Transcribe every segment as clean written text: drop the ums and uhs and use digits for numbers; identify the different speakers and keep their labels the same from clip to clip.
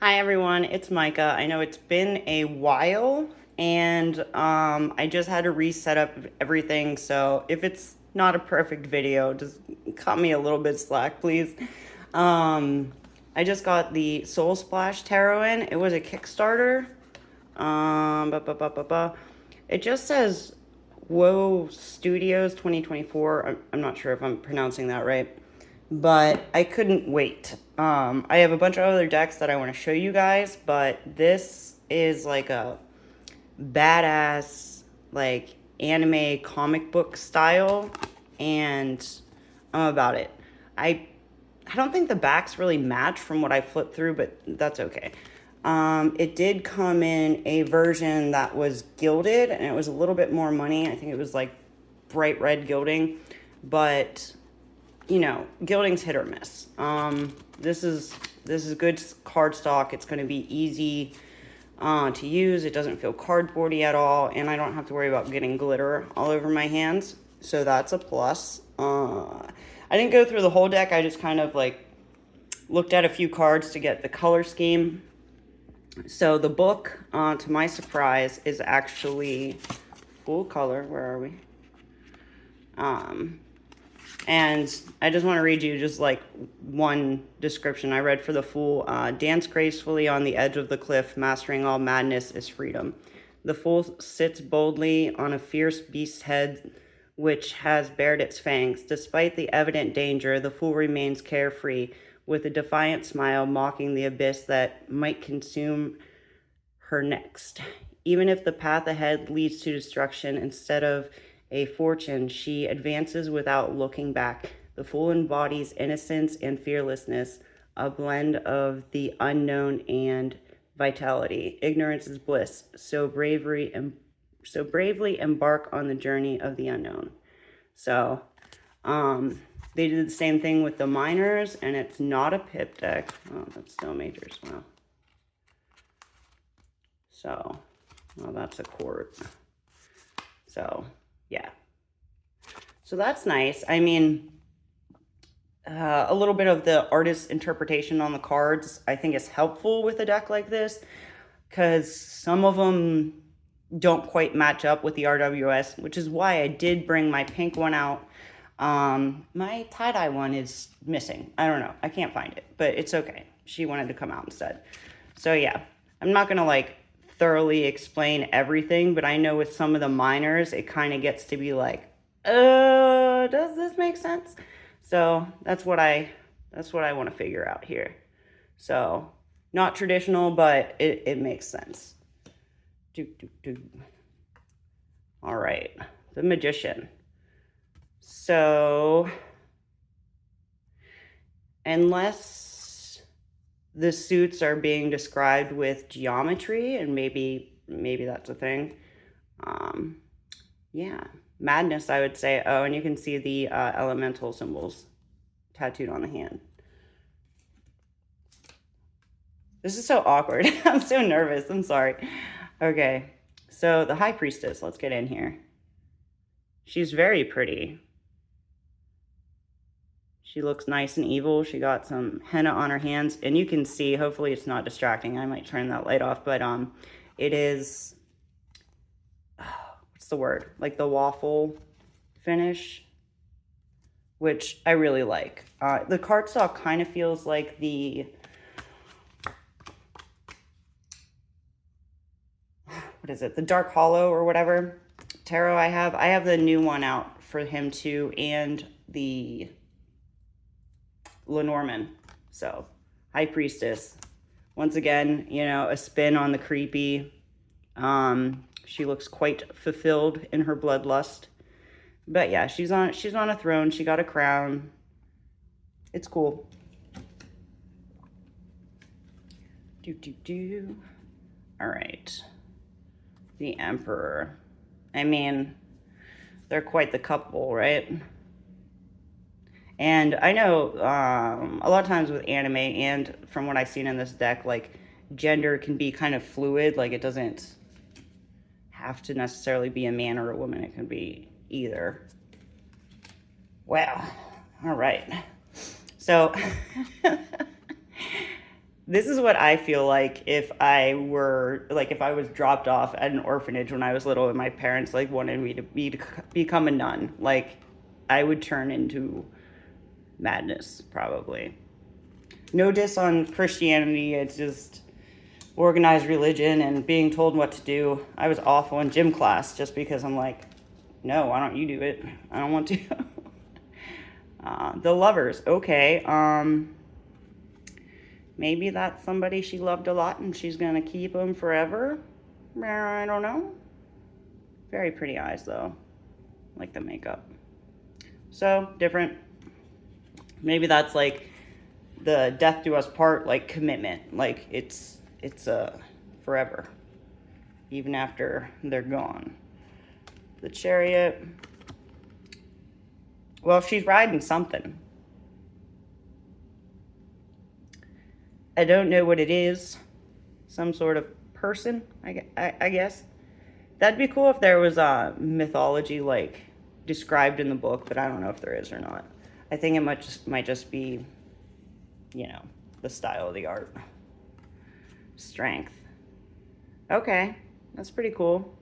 Speaker 1: Hi everyone, it's Micah. I know it's been a while and I just had to reset up everything, so if it's not a perfect video, just cut me a little bit slack, please. Um, I just got the Soul Splash Tarot in. It was a Kickstarter. Ba, ba, ba, ba, ba. It just says Whoa Studios 2024. I'm not sure if I'm pronouncing that right, but I couldn't wait. I have a bunch of other decks that I want to show you guys, but this is like a badass, like anime comic book style, and I'm about it. I I don't think the backs really match from what I flipped through, but that's okay. It did come in a version that was gilded, and it was a little bit more money. I think it was like bright red gilding, but you know, gilding's hit or miss. This is good cardstock. It's going to be easy to use. It doesn't feel cardboardy at all, and I don't have to worry about getting glitter all over my hands. So that's a plus. I didn't go through the whole deck. I just kind of like looked at a few cards to get the color scheme. So the book, to my surprise, is actually full color. Where are we? And I just want to read you just like one description I read for the fool. Dance gracefully on the edge of the cliff, mastering all madness is freedom. The fool sits boldly on a fierce beast's head, which has bared its fangs. Despite the evident danger, the fool remains carefree, with a defiant smile mocking the abyss that might consume her next. Even if the path ahead leads to destruction instead of a fortune, she advances without looking back. The fool embodies innocence and fearlessness, a blend of the unknown and vitality. Ignorance is bliss, so bravely embark on the journey of the unknown. So, they did the same thing with the miners, and it's not a pip deck. Oh, that's still majors. Wow. So, well, that's a quart. So, yeah. So that's nice. I mean, a little bit of the artist's interpretation on the cards, I think, is helpful with a deck like this, because some of them don't quite match up with the RWS, which is why I did bring my pink one out. My tie-dye one is missing. I don't know. I can't find it, but it's okay. She wanted to come out instead. So yeah, I'm not going to like thoroughly explain everything, but I know with some of the minors, it kind of gets to be like, does this make sense? So that's what I want to figure out here. So not traditional, but it makes sense. All right, the Magician. So unless the suits are being described with geometry, and maybe that's a thing. Yeah, madness, I would say. Oh, and you can see the elemental symbols tattooed on the hand. This is so awkward. I'm so nervous. I'm sorry. Okay, so the High Priestess. Let's get in here. She's very pretty. She looks nice and evil. She got some henna on her hands, and you can see, hopefully it's not distracting. I might turn that light off, but it is, what's the word? Like the waffle finish, which I really like. The cardstock kind of feels like the, what is it? The Dark Hollow or whatever tarot I have. I have the new one out for him too, and the Lenormand. So, High Priestess. Once again, you know, a spin on the creepy. She looks quite fulfilled in her bloodlust. But yeah, she's on a throne. She got a crown. It's cool. All right. The Emperor. I mean, they're quite the couple, right? And I know a lot of times with anime, and from what I've seen in this deck, like gender can be kind of fluid. Like it doesn't have to necessarily be a man or a woman. It can be either. Well, all right. So This is what I feel like if I were like if I was dropped off at an orphanage when I was little and my parents like wanted me to become a nun. Like I would turn into madness probably. No diss on Christianity, it's just organized religion and being told what to do. I was awful in gym class just because I'm like, no, why don't you do it? I don't want to. The lovers, okay. Maybe that's somebody she loved a lot and she's gonna keep them forever. I don't know. Very pretty eyes though. Like the makeup. So different. Maybe that's like the death do us part, like commitment. Like it's forever, even after they're gone. The Chariot. Well, if she's riding something, I don't know what it is. Some sort of person, I guess. That'd be cool if there was a mythology like described in the book, but I don't know if there is or not. I think it might just be, you know, the style of the art. Strength. Okay, that's pretty cool.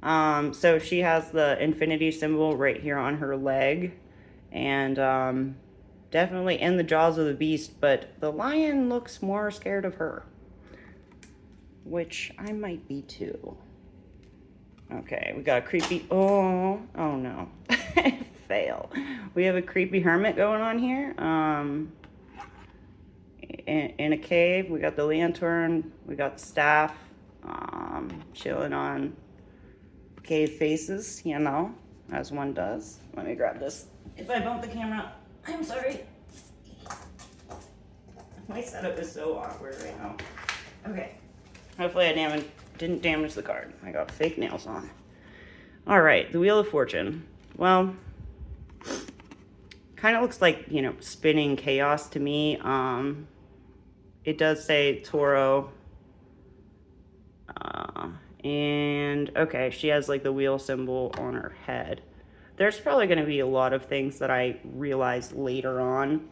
Speaker 1: So she has the infinity symbol right here on her leg, and definitely in the jaws of the beast, but the lion looks more scared of her, which I might be too. Okay, we got a creepy, oh no, fail. We have a creepy hermit going on here. In a cave, we got the lantern, we got the staff, chilling on cave faces, you know, as one does. Let me grab this. If I bump the camera, I'm sorry. My setup is so awkward right now. Okay. Hopefully I didn't damage the card. I got fake nails on. All right, the Wheel of Fortune. Well, kind of looks like, you know, spinning chaos to me. It does say Toro. And okay, she has like the wheel symbol on her head. There's probably going to be a lot of things that I realize later on,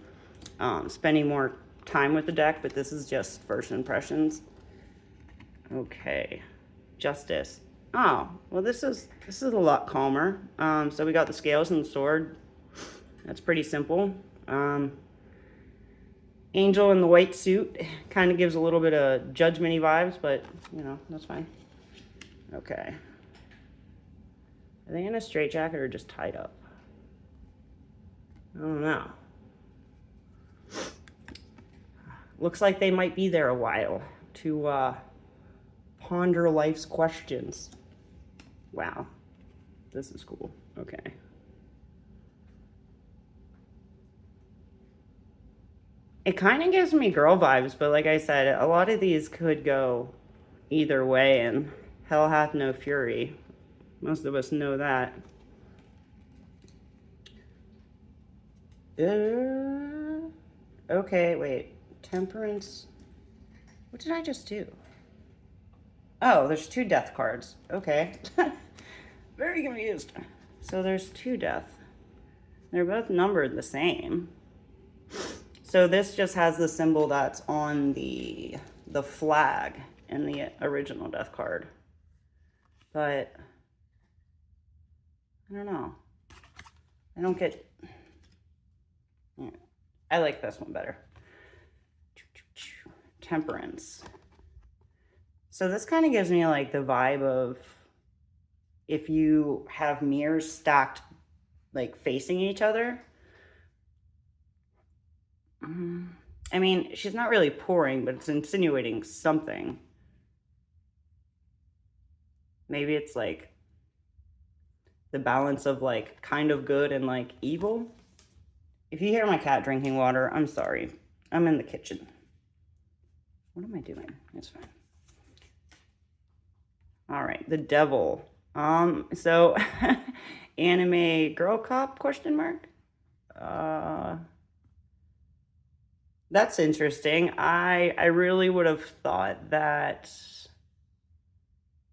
Speaker 1: spending more time with the deck, but this is just first impressions. Okay, Justice. Oh, well this is a lot calmer. So we got the scales and the sword. That's pretty simple. Angel in the white suit kind of gives a little bit of judgment-y vibes, but you know, that's fine. Okay. Are they in a straitjacket or just tied up? I don't know. Looks like they might be there a while to ponder life's questions. Wow. This is cool. Okay. It kind of gives me girl vibes, but like I said, a lot of these could go either way, and hell hath no fury. Most of us know that. Okay, wait. Temperance. What did I just do? Oh, there's 2 death cards. Okay. Very confused. So there's 2 death. They're both numbered the same. So this just has the symbol that's on the flag in the original death card. But I don't know. I don't get... I like this one better. Temperance. So this kind of gives me like the vibe of if you have mirrors stacked like facing each other. I mean, she's not really pouring, but it's insinuating something. Maybe it's like the balance of like kind of good and like evil. If you hear my cat drinking water, I'm sorry. I'm in the kitchen. What am I doing? It's fine. All right, the devil. So anime girl cop question mark? That's interesting. I really would have thought that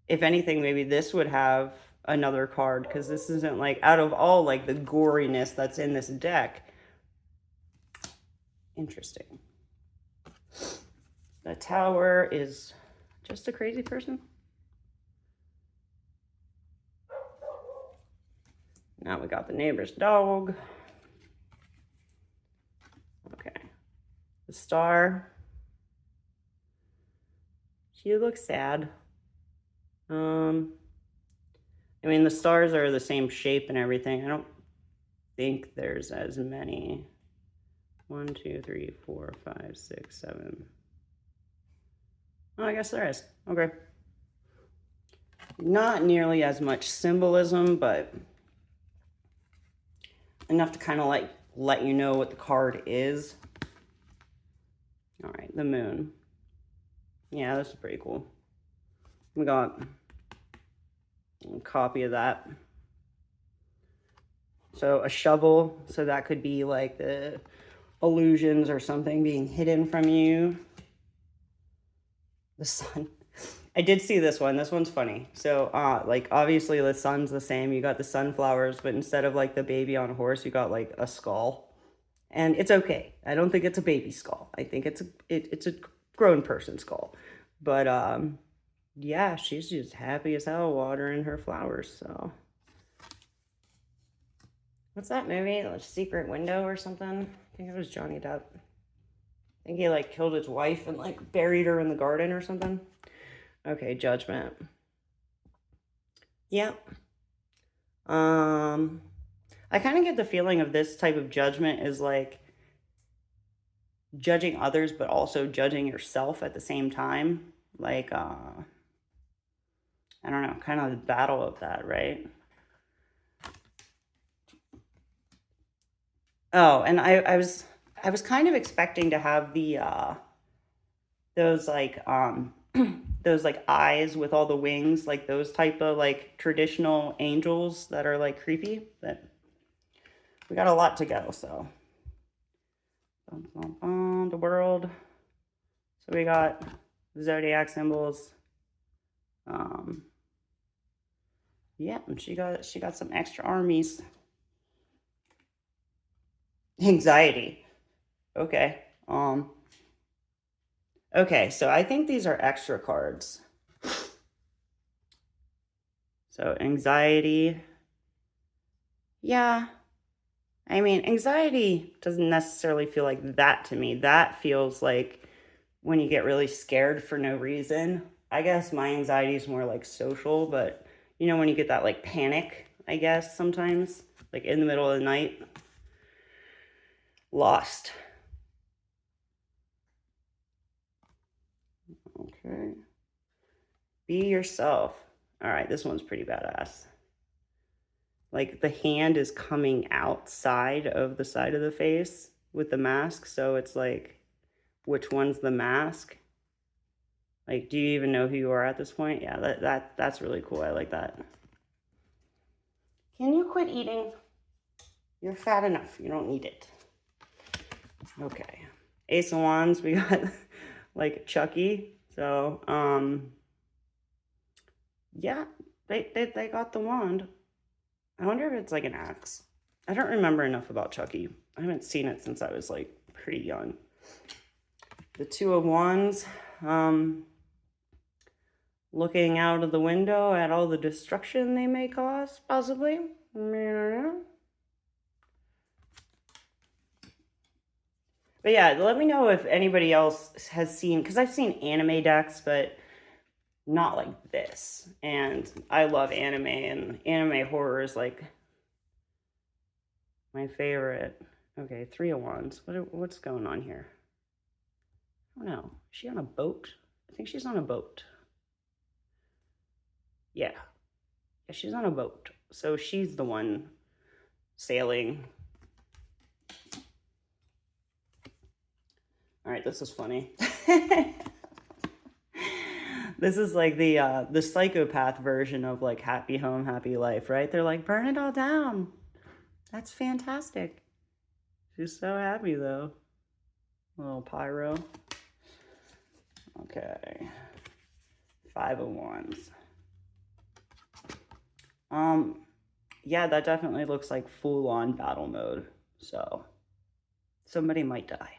Speaker 1: if anything, maybe this would have another card, because this isn't like out of all like the goriness that's in this deck. Interesting. The tower is just a crazy person. Now we got the neighbor's dog. Okay. The star. She looks sad. I mean, the stars are the same shape and everything. I don't think there's as many. 1, 2, 3, 4, 5, 6, 7. Oh, I guess there is. Okay. Not nearly as much symbolism, but enough to kind of like let you know what the card is. All right, the moon. Yeah, this is pretty cool. We got a copy of that. So a shovel, so that could be like the illusions or something being hidden from you. The sun. I did see this one. This one's funny. So, like, obviously the sun's the same. You got the sunflowers, but instead of, like, the baby on a horse, you got, like, a skull. And it's okay. I don't think it's a baby skull. I think it's a grown person skull. But, yeah, she's just happy as hell watering her flowers, so. What's that movie? The Secret Window or something? I think it was Johnny Depp. I think he, like, killed his wife and, like, buried her in the garden or something. Okay, Judgment. Yep. I kind of get the feeling of this type of judgment is, like, judging others, but also judging yourself at the same time. Like, I don't know, kind of the battle of that, right? Oh, and I was kind of expecting to have the those like those like eyes with all the wings, like those type of like traditional angels that are like creepy, but we got a lot to go, so the world. So we got zodiac symbols. Yeah, and she got some extra armies. Anxiety. Okay. Okay, so I think these are extra cards. So anxiety. Yeah. I mean, anxiety doesn't necessarily feel like that to me. That feels like when you get really scared for no reason. I guess my anxiety is more like social, but you know when you get that like panic, I guess sometimes, like in the middle of the night. Lost. Okay. Be yourself. All right, this one's pretty badass. Like the hand is coming outside of the side of the face with the mask, so it's like, which one's the mask? Like, do you even know who you are at this point? Yeah, that's really cool. I like that. Can you quit eating? You're fat enough. You don't need it. Okay. Ace of Wands, we got like Chucky. So, yeah, they got the wand. I wonder if it's like an axe. I don't remember enough about Chucky. I haven't seen it since I was like pretty young. The Two of Wands, looking out of the window at all the destruction they may cause, possibly. But yeah, let me know if anybody else has seen, because I've seen anime decks, but not like this. And I love anime, and anime horror is like my favorite. Okay, Three of Wands. What's going on here? I don't know. Is she on a boat? I think she's on a boat. Yeah. Yeah, she's on a boat. So she's the one sailing. All right, this is funny. This is like the psychopath version of like happy home, happy life, right? They're like, burn it all down. That's fantastic. She's so happy though. A little pyro. Okay. Five of Wands. Yeah, that definitely looks like full-on battle mode. So somebody might die.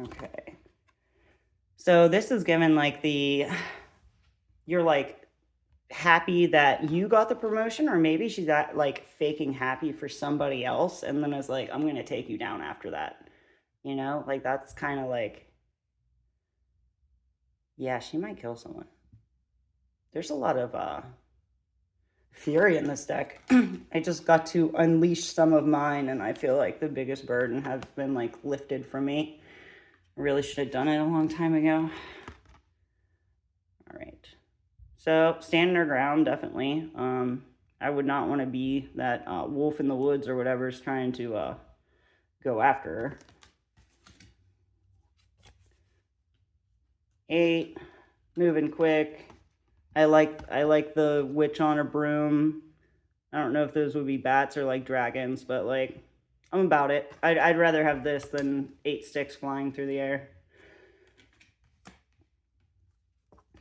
Speaker 1: Okay. So this is given like you're like happy that you got the promotion, or maybe she's at like faking happy for somebody else and then is like, I'm gonna take you down after that. You know, like that's kind of like, yeah, she might kill someone. There's a lot of fury in this deck. I just got to unleash some of mine, and I feel like the biggest burden has been like lifted from me. I really should have done it a long time ago. All right. So stand her ground, definitely. I would not want to be that wolf in the woods or whatever is trying to go after her. 8, moving quick. I like the witch on a broom. I don't know if those would be bats or like dragons, but like I'm about it. I'd rather have this than 8 sticks flying through the air.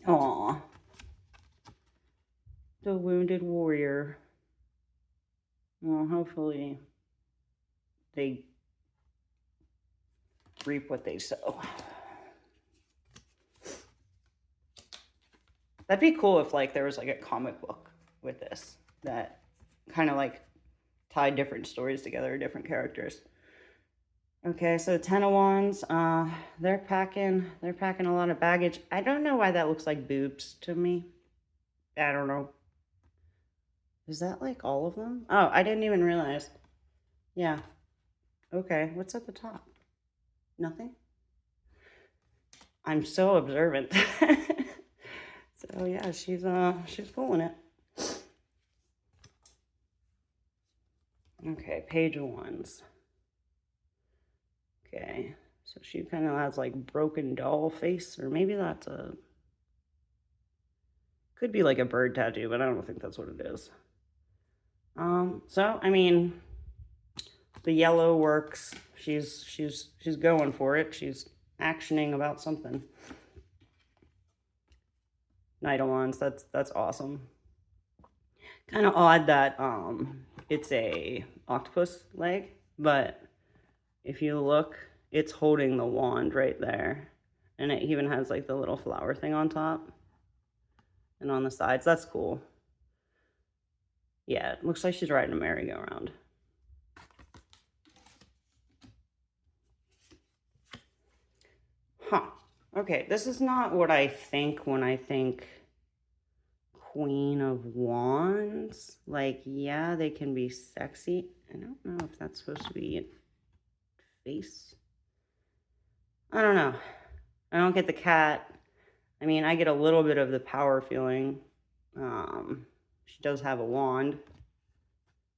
Speaker 1: Aw. The wounded warrior. Well, hopefully they reap what they sow. That'd be cool if like there was like a comic book with this that kind of like tied different stories together, different characters. Okay, so 10 of Wands, they're packing a lot of baggage. I don't know why that looks like boobs to me. I don't know. Is that like all of them? Oh, I didn't even realize. Yeah. Okay, what's at the top? Nothing? I'm so observant. So yeah, she's pulling it. Okay, Page of Wands. Okay, so she kind of has like broken doll face, or maybe that's could be like a bird tattoo, but I don't think that's what it is. So I mean, the yellow works. She's going for it. She's actioning about something. Knight of Wands, that's awesome. Kind of odd that it's a octopus leg, but if you look, it's holding the wand right there. And it even has like the little flower thing on top and on the sides. That's cool. Yeah, it looks like she's riding a merry-go-round. Huh. Okay, this is not what I think when I think Queen of Wands. Like, yeah, they can be sexy. I don't know if that's supposed to be face. I don't know. I don't get the cat. I mean, I get a little bit of the power feeling. She does have a wand.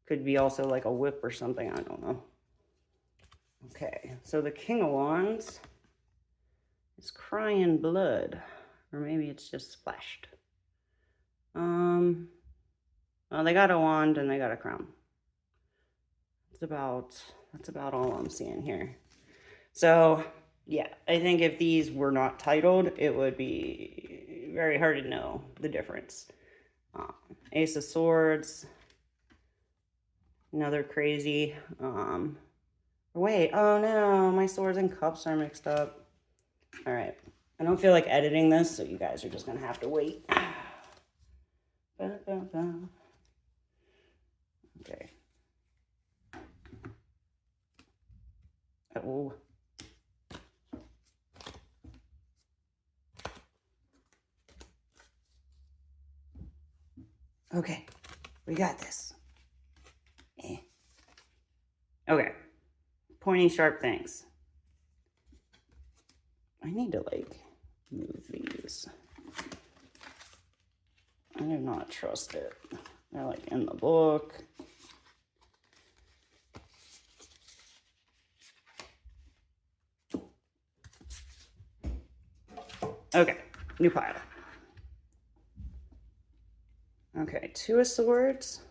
Speaker 1: Could be also like a whip or something. I don't know. Okay, so the King of Wands is crying blood. Or maybe it's just splashed. Well, they got a wand and they got a crown. That's about all I'm seeing here. So, yeah, I think if these were not titled, it would be very hard to know the difference. Ace of Swords. Another crazy. Wait, oh no, my swords and cups are mixed up. All right. I don't feel like editing this, so you guys are just going to have to wait. Okay. Oh. Okay, we got this. Okay, pointy sharp things. I need to like move these. I do not trust it. They're like in the book. Okay, new pile. Okay, 2 of Swords.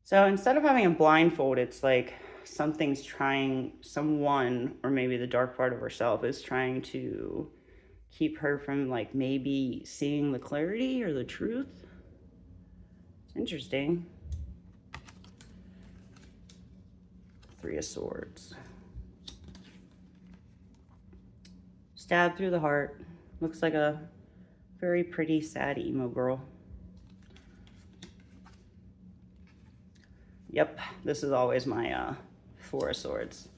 Speaker 1: So instead of having a blindfold, it's like someone, or maybe the dark part of herself is trying to keep her from like maybe seeing the clarity or the truth. It's interesting. 3 of Swords. Stabbed through the heart. Looks like a very pretty, sad emo girl. Yep, this is always my Four of Swords.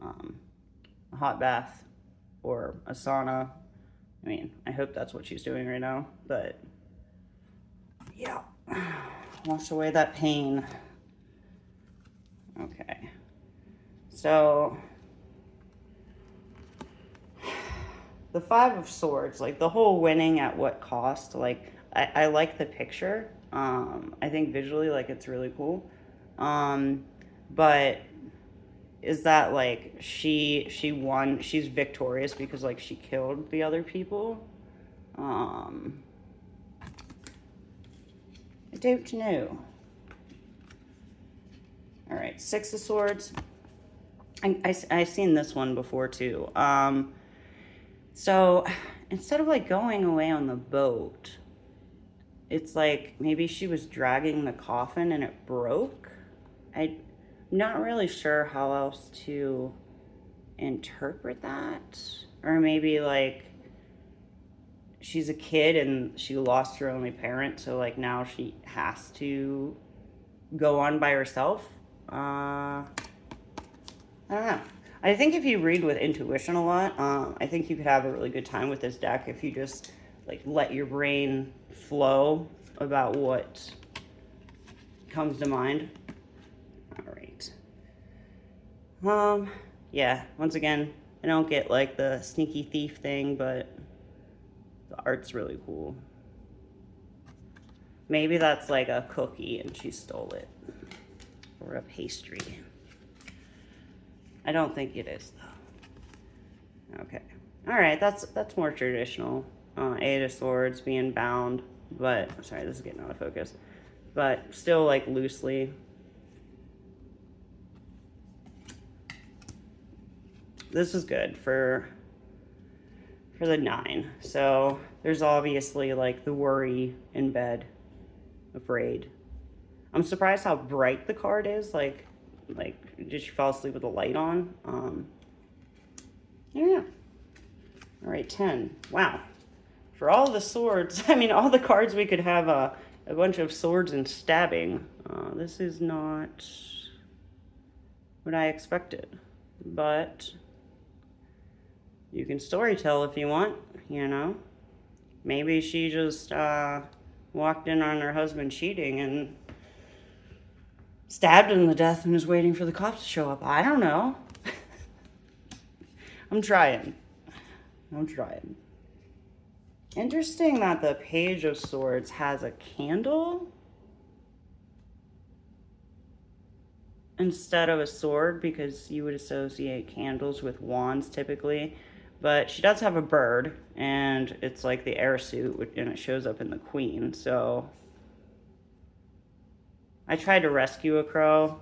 Speaker 1: A hot bath or a sauna. I mean, I hope that's what she's doing right now, but yeah, wash away that pain. Okay, so the Five of Swords, like the whole winning at what cost, like I like the picture. I think visually, like it's really cool. But is that like she won, she's victorious because like she killed the other people? I don't know. All right, Six of Swords. I seen this one before too. So instead of like going away on the boat, it's like maybe she was dragging the coffin and it broke. I'm not really sure how else to interpret that. Or maybe like she's a kid and she lost her only parent, so like now she has to go on by herself. I don't know. I think if you read with intuition a lot, I think you could have a really good time with this deck if you just like let your brain flow about what comes to mind. All right. Yeah, once again, I don't get like the sneaky thief thing, but the art's really cool. Maybe that's like a cookie and she stole it. Or a pastry. I don't think it is though. Okay. All right, that's more traditional. Eight of Swords being bound, but sorry, this is getting out of focus. But still like loosely. This is good for the 9. So there's obviously like the worry in bed, afraid. I'm surprised how bright the card is. Like did she fall asleep with the light on? Yeah. All right, 10. Wow. For all the swords, I mean, all the cards we could have a bunch of swords and stabbing. This is not what I expected, but you can storytell if you want, you know. Maybe she just walked in on her husband cheating and stabbed him to death and is waiting for the cops to show up. I don't know. I'm trying. Interesting that the Page of Swords has a candle instead of a sword, because you would associate candles with wands typically. But she does have a bird, and it's like the air suit, and it shows up in the Queen. So I tried to rescue a crow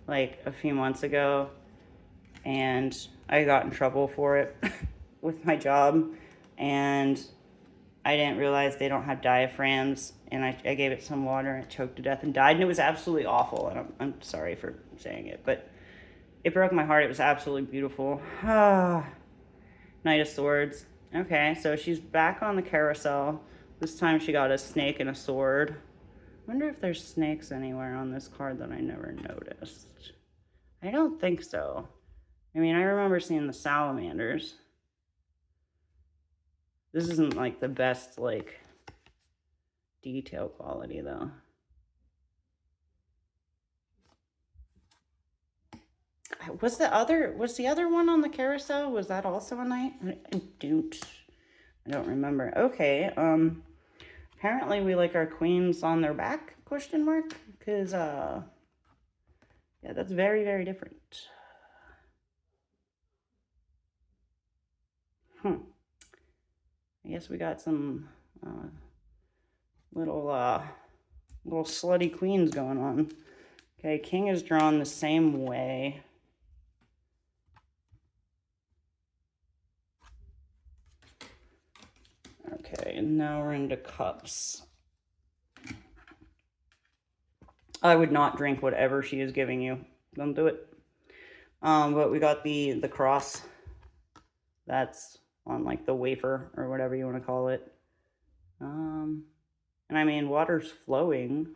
Speaker 1: like a few months ago, and I got in trouble for it with my job, and I didn't realize they don't have diaphragms, and I gave it some water and it choked to death and died, and it was absolutely awful, and I'm sorry for saying it, but it broke my heart. It was absolutely beautiful. Knight of Swords. Okay, so she's back on the carousel. This time she got a snake and a sword. I wonder if there's snakes anywhere on this card that I never noticed. I don't think so. I mean, I remember seeing the salamanders. This isn't like the best like detail quality though. Was the other one on the carousel? Was that also a knight? I don't remember. Okay. Apparently we like our queens on their back, question mark? Because yeah, that's very, very different. I guess we got some little slutty queens going on. Okay, king is drawn the same way. Okay, and now we're into cups. I would not drink whatever she is giving you. Don't do it. But we got the cross. That's on like the wafer or whatever you want to call it. And I mean, water's flowing.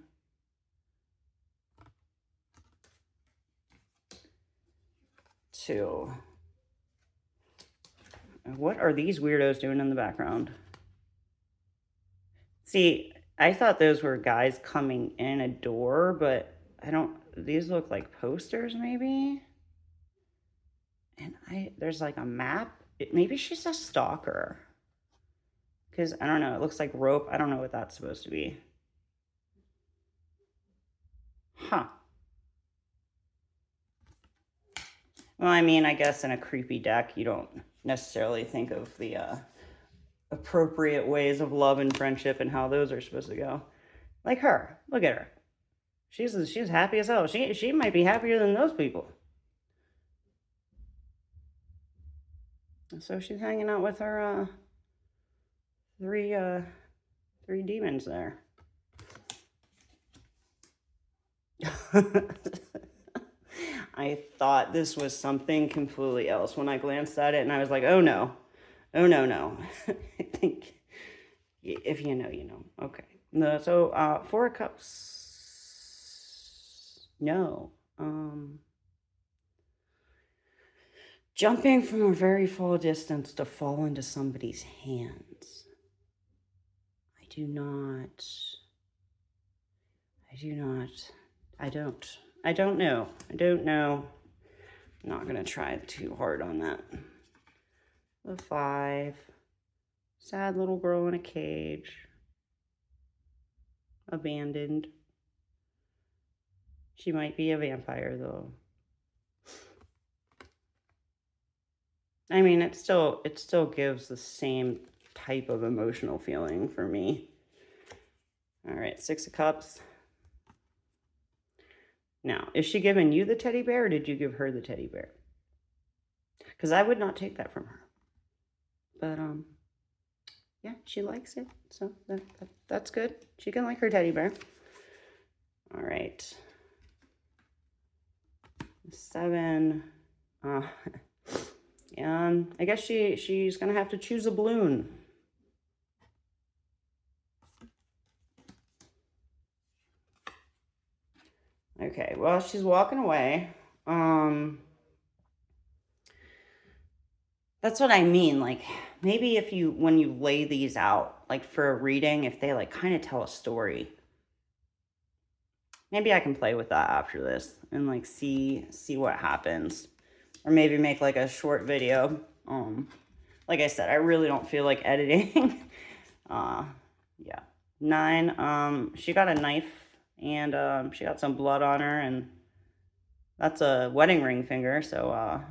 Speaker 1: Too. What are these weirdos doing in the background? See, I thought those were guys coming in a door, but I don't, these look like posters maybe. And there's like a map. Maybe she's a stalker. Because I don't know, it looks like rope. I don't know what that's supposed to be. Huh. Well, I mean, I guess in a creepy deck, you don't necessarily think of the appropriate ways of love and friendship and how those are supposed to go. Like her. Look at her. She's happy as hell. She might be happier than those people. So she's hanging out with her three demons there. I thought this was something completely else when I glanced at it, and I was like, oh no. Oh no. I think if you know, you know. Okay. No, so 4 of Cups. No. Jumping from a very full distance to fall into somebody's hands. I don't know. I'm not going to try too hard on that. The 5. Sad little girl in a cage. Abandoned. She might be a vampire, though. I mean, it still gives the same type of emotional feeling for me. All right, 6 of Cups. Now, is she giving you the teddy bear, or did you give her the teddy bear? Because I would not take that from her. But, yeah, she likes it. So that's good. She can like her teddy bear. All right. 7. I guess she's going to have to choose a balloon. Okay, well, she's walking away. That's what I mean. Like, maybe when you lay these out, like for a reading, if they like kind of tell a story, maybe I can play with that after this and like see what happens, or maybe make like a short video. Like I said, I really don't feel like editing. Yeah. 9. She got a knife and she got some blood on her, and that's a wedding ring finger. So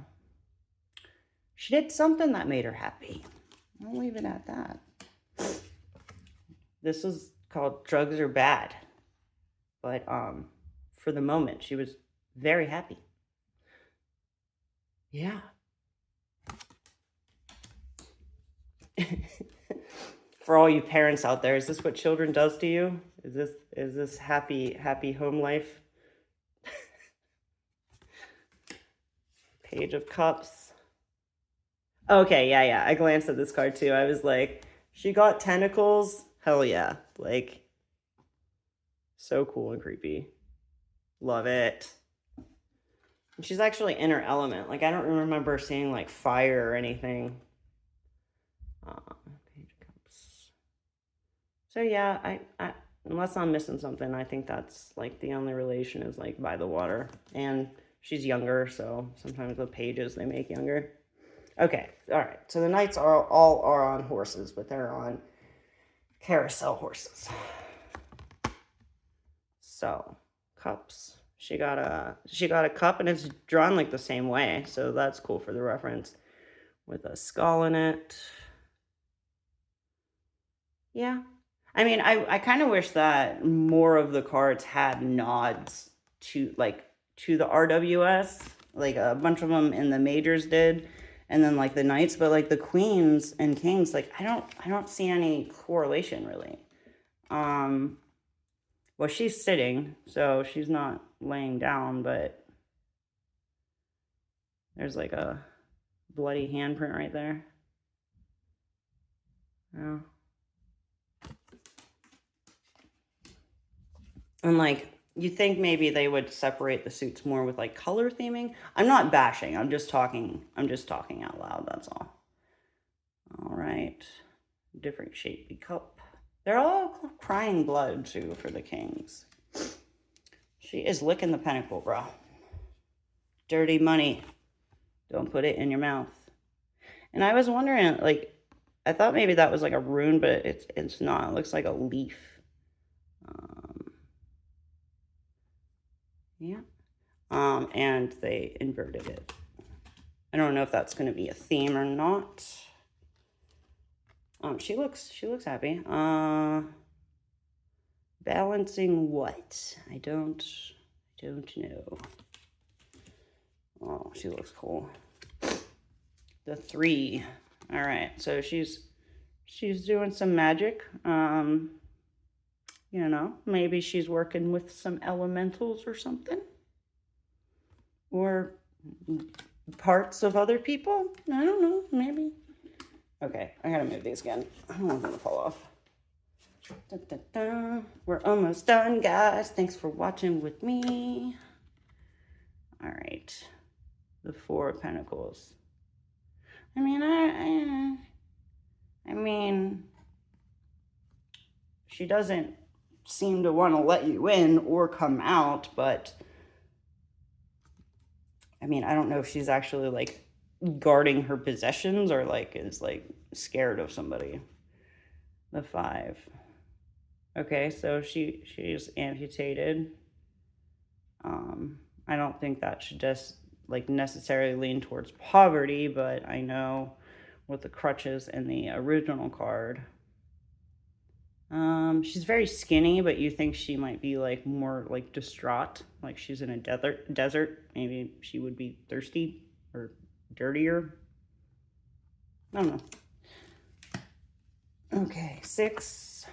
Speaker 1: she did something that made her happy. I'll leave it at that. This is called Drugs Are Bad. But for the moment, she was very happy. Yeah. For all you parents out there, is this what children does to you? Is this happy home life? Page of Cups. Okay, yeah. I glanced at this card too. I was like, she got tentacles? Hell yeah. Like, so cool and creepy. Love it. And she's actually in her element. Like, I don't remember seeing like fire or anything. Page of Cups. So yeah, I unless I'm missing something, I think that's like the only relation is like by the water. And she's younger, so sometimes the pages they make younger. Okay, all right. So the knights all are on horses, but they're on carousel horses. So, cups. She got a cup, and it's drawn like the same way, so that's cool for the reference. With a skull in it. Yeah. I mean, I kind of wish that more of the cards had nods to the RWS. Like a bunch of them in the majors did. And then like the knights, but like the queens and kings, like I don't see any correlation really. Well, she's sitting, so she's not laying down, but there's like a bloody handprint right there. Yeah. And like, you think maybe they would separate the suits more with like color theming? I'm not bashing. I'm just talking out loud, that's all. All right. Different shaped cup. They're all crying blood too for the kings. She is licking the pentacle, bro. Dirty money. Don't put it in your mouth. And I was wondering, like, I thought maybe that was like a rune, but it's not. It looks like a leaf. Yeah. And they inverted it. I don't know if that's going to be a theme or not. She looks happy. Balancing what? I don't know. Oh, she looks cool. The 3. All right, so she's doing some magic. You know, maybe she's working with some elementals or something, or parts of other people. I don't know, maybe. Okay, I gotta move these again. I don't want them to fall off. Da, da, da. We're almost done, guys. Thanks for watching with me. All right, the 4 of Pentacles. I mean, she doesn't seem to want to let you in or come out, but I mean, I don't know if she's actually like guarding her possessions or like is like scared of somebody. The 5. Okay, so she's amputated. I don't think that should just like necessarily lean towards poverty, but I know with the crutches in the original card, she's very skinny, but you think she might be like more like distraught, like she's in a desert. Maybe she would be thirsty or dirtier. I don't know. Okay, 6.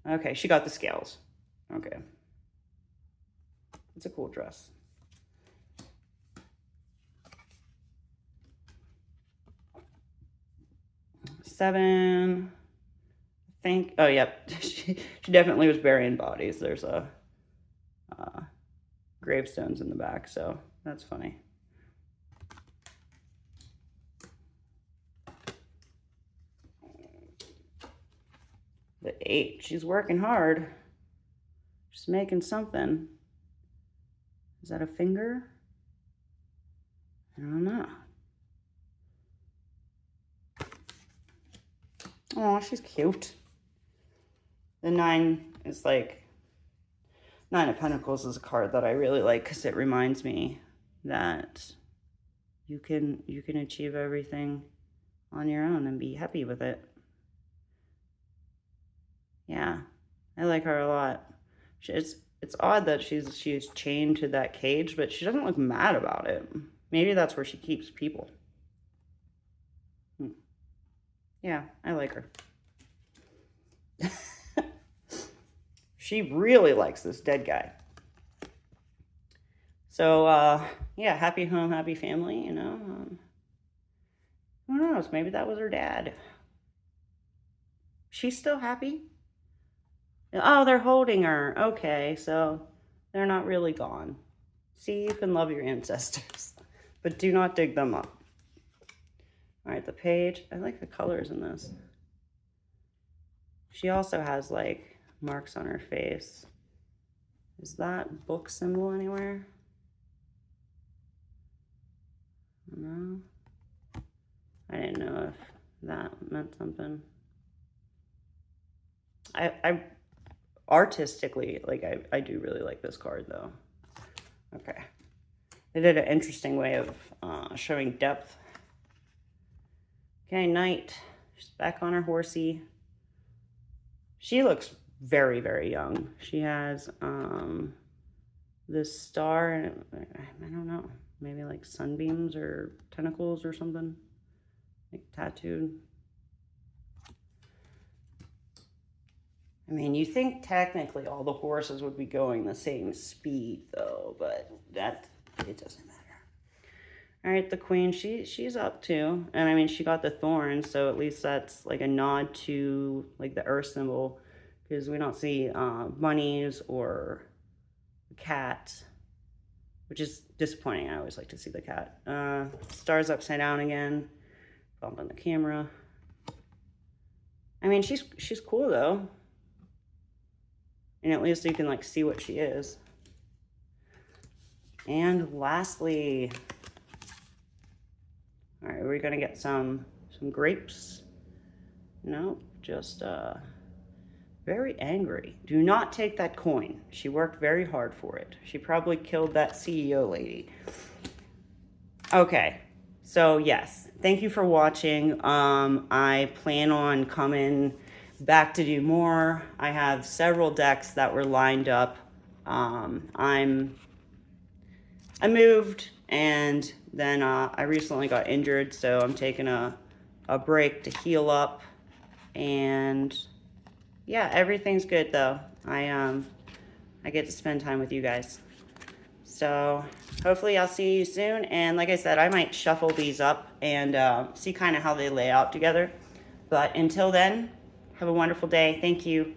Speaker 1: Okay, she got the scales. Okay. It's a cool dress. 7. I think. Oh, yep. she definitely was burying bodies. There's a gravestones in the back, so that's funny. The 8. She's working hard. She's making something. Is that a finger? I don't know. Oh, she's cute. The 9 is like, 9 of Pentacles is a card that I really like because it reminds me that you can achieve everything on your own and be happy with it. Yeah, I like her a lot. It's odd that she's chained to that cage, but she doesn't look mad about it. Maybe that's where she keeps people. Yeah, I like her. She really likes this dead guy. So, yeah, happy home, happy family, you know. Who knows? Maybe that was her dad. She's still happy. Oh, they're holding her. Okay, so they're not really gone. See, you can love your ancestors, but do not dig them up. All right, the page. I like the colors in this. She also has like marks on her face. Is that book symbol anywhere? No. I didn't know if that meant something. I artistically, like I do really like this card though. Okay. They did an interesting way of showing depth. Okay, Knight. She's back on her horsey. She looks very, very young. She has this star, I don't know, maybe like sunbeams or tentacles or something, like tattooed. I mean, you think technically all the horses would be going the same speed though, but it doesn't matter. All right, the queen, she's up too. And I mean, she got the thorns, so at least that's like a nod to like the earth symbol, because we don't see bunnies or cat, which is disappointing. I always like to see the cat. Stars upside down again. Bump on the camera. I mean, she's cool though. And at least you can like see what she is. And lastly, all right, we're gonna get some grapes. No, just very angry. Do not take that coin. She worked very hard for it. She probably killed that CEO lady. Okay, so yes, thank you for watching. I plan on coming back to do more. I have several decks that were lined up. I moved, and then I recently got injured, so I'm taking a break to heal up. And yeah, everything's good though. I get to spend time with you guys. So hopefully I'll see you soon. And like I said, I might shuffle these up and see kind of how they lay out together. But until then, have a wonderful day. Thank you.